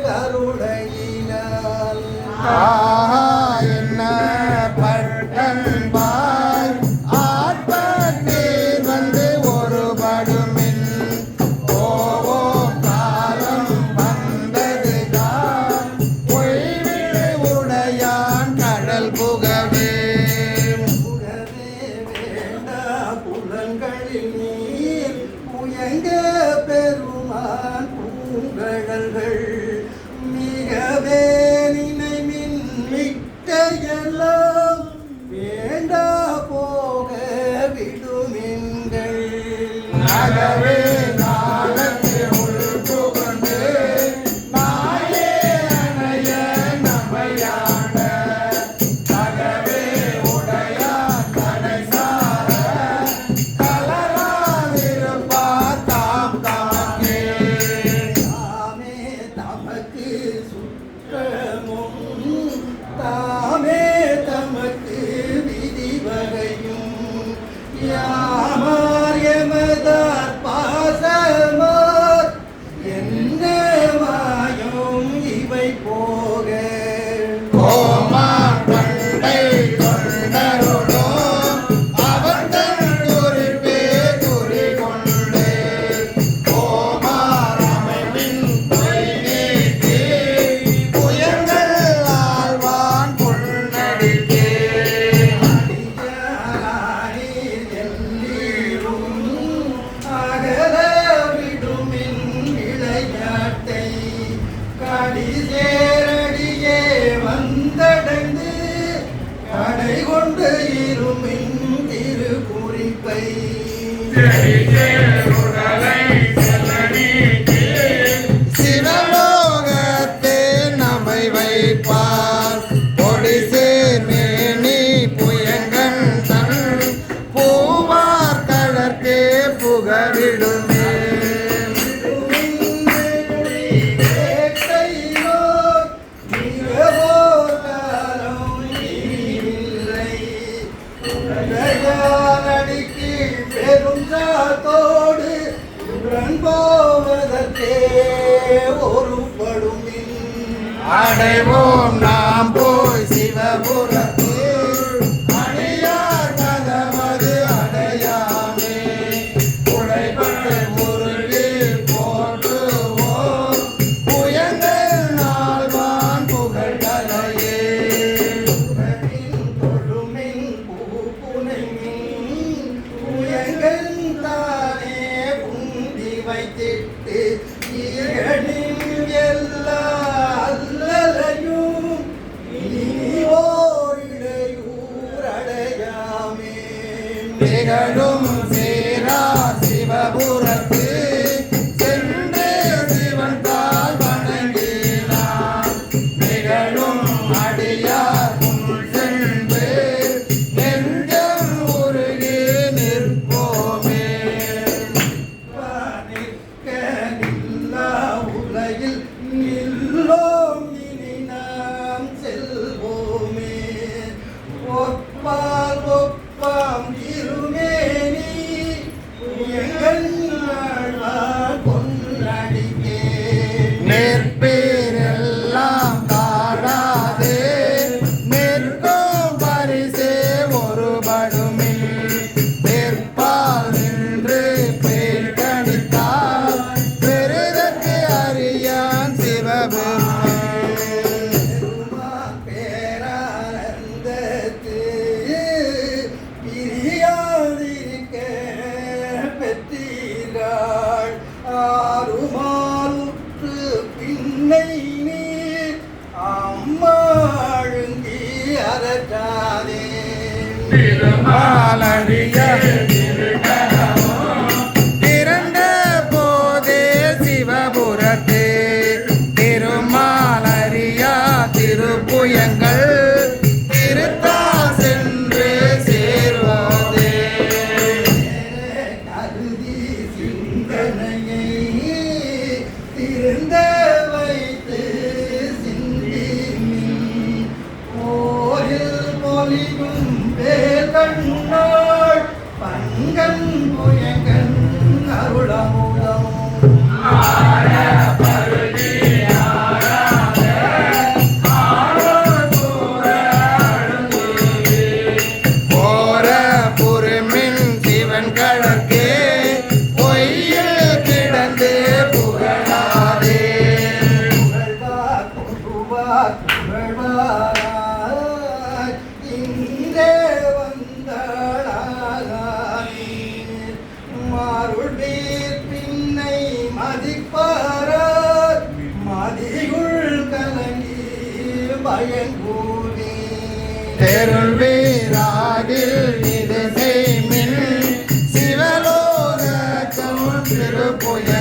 கருணையினால் என்ன பட்டன்பாய் ஆத்மநீர் வந்து ஒருபடுமின் போவோம் காலம் வந்ததுதான் பொய்விழு உடையான் கடல் புகவே வேண்டா புலன்களில் நீர் முயங்க பெருமான் பூங்கடல்கள் மிகவே நினைமின் மிட்டையெல்லாம் வேண்டா போக விடுமின்கள் நகவே நாளத்து உள்புகுந்து நாயே அணைய நமையாண்ட தகவே உடையான் கடைசார கலராதிருப்பார் தாம் தமக்கே தாமே தமக்கு சுற்றமும் தாமே தமக்கு விதிவகையும் யாமார் எமதார் பாசமார் என்ன மாயும் இவை போக கோமார் பண்டை கொண்டருளோ அவர்தன் குறிப்பே குறிகொண்டே கோமார் அமைவின் பொய் நீக்கி புயங்கள் ஆழ்வான் பொன்னடிக்கே அடியாரானீர் எல்லீரும் அகல விடுமின் விளையாட்டை கடிசேரடியே வந்தடைந்து கடை கொண்டு இருமின் திருக்குறிப்பை சிவலோகத்தே நம்மை வைப்பார் பொடிசேர் மேனி புயங்கன் தன் பூவார் கடற்கே புகவிடுமே பெருந்தோடு போவதற்கே ஒருபடுமின் அடைவோம் நாம் போய் சிவபுரத்தே அணியார் கதமது அடையாமே உடைபட்டு முருகி போற்றுவோம் புயங்கள் நாள்வான் புகழ்கலையே தொழுமின் பூப்புனைமின் புயங்கள் தானே புந்தி வைத்திட்டு ஈரனின் எல்லா அல்லலையும் இனியோடையூர் அடையாமே திகழும் சேரா சிவபுரத்து சென்று சிவன் தாள் வணங்கினான் நிகழும் அடியார் முன் சென்று நெஞ்சம் உருகி நிற்போமே நிற்க நில்லா உலகில் நில்லோம் இனி நாம் செல்வோமே ஒப்பால் ஒப்பாம் திருமேனி எங்கள் ஆழ்வார் பொன்னடிக்கே நெற்பேரெல்லாம் தாழாதே நிற்கும் பரிசே ஒருபடுமில் நெற்பால் நின்று பேர் கணித்தால் பெருதற்கு அறியான் சிவபெருமான் பெருமான் பேரானந்தத்து பிரியாதிருக்க பெற்றீர்கள் ஆறுமாலுற்று பின்னை நீர் அம்மாழுங்கி அரற்றாதே திருமாலடிய திரண்ட போதே சிவபுரத்தே திருமாலரியா திருப்புயங்கள் திருத்தால் சென்று சேர்வதே கருதி சிந்தனையை திருந்த வைத்து சிந்திமின் போரில் பொலியும் வேல் கண்ணாள் பங்கன் புயங்கன் அருளமுதம் பருதி ஆரா அருள்வீர் பின்னை மதிப்பாரார் மதியுள் கலங்கி பயங்கூனே தெருள் வீராகில் இது செய்மின் சிவலோக திருப்புய